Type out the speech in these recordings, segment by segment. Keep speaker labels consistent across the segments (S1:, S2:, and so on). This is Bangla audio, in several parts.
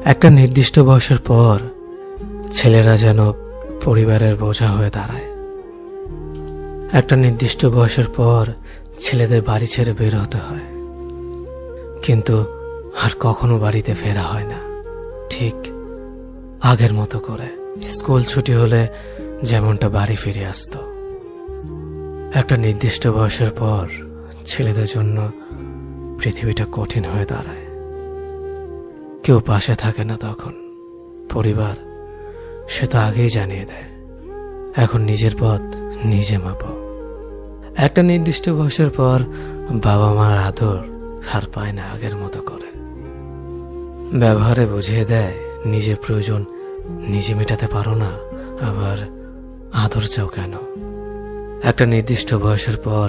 S1: একটা নির্দিষ্ট বয়সের পর ছেলেরা যেন পরিবারের বোঝা হয়ে দাঁড়ায়। একটা নির্দিষ্ট বয়সের পর ছেলেদের বাড়ি ছেড়ে বের হতে হয়, কিন্তু আর কখনো বাড়িতে ফেরা হয় না ঠিক আগের মতো করে। স্কুল ছুটি হলে যেমনটা বাড়ি ফিরে আসতো। একটা নির্দিষ্ট বয়সের পর ছেলেদের জন্য পৃথিবীটা কঠিন হয়ে দাঁড়ায়। কেউ পাশে থাকে না তখন। পরিবার সে তো আগেই জানিয়ে দেয়, এখন নিজের পথ নিজে মাপো। একটা নির্দিষ্ট বয়সের পর বাবা মার আদর আর পায় না আগের মতো করে। ব্যবহারে বুঝিয়ে দেয় নিজের প্রয়োজন নিজে মেটাতে পারো না, আবার আদর চাও কেন। একটা নির্দিষ্ট বয়সের পর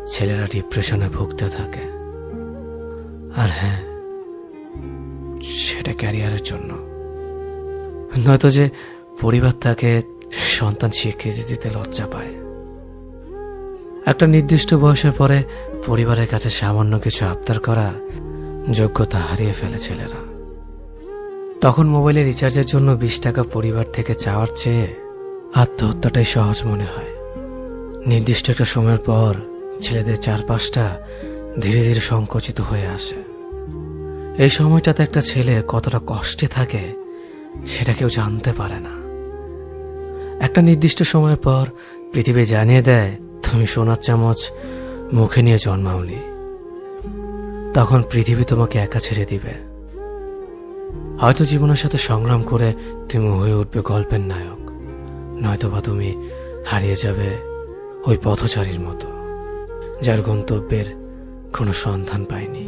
S1: ছেলেরা ডিপ্রেশনে ভুগতে থাকে। আর হ্যাঁ, সেটা ক্যারিয়ারের জন্য, নয়তো যে পরিবার তাকে সন্তান স্বীকৃতি দিতে লজ্জা পায়। একটা নির্দিষ্ট বয়সের পরে পরিবারের কাছে সামান্য কিছু আবদার করার যোগ্যতা হারিয়ে ফেলে ছেলেরা। তখন মোবাইলে রিচার্জের জন্য 20 টাকা পরিবার থেকে চাওয়ার চেয়ে আত্মহত্যাটাই সহজ মনে হয়। নির্দিষ্ট একটা সময়ের পর ছেলেদের চারপাশটা ধীরে ধীরে সংকুচিত হয়ে আসে। এই সময়টাতে একটা ছেলে কতটা কষ্টে থাকে সেটা কেউ জানতে পারে না। একটা নির্দিষ্ট সময়ের পর পৃথিবী জানিয়ে দেয় তুমি সোনার চামচ মুখে নিয়ে জন্মাওনি। তখন পৃথিবী তোমাকে একা ছেড়ে দিবে। হয়তো জীবনের সাথে সংগ্রাম করে তুমি হয়ে উঠবে গল্পের নায়ক, নয়তোবা তুমি হারিয়ে যাবে ওই পথচারীর মতো যার গন্তব্যের কোনো সন্ধান পায়নি।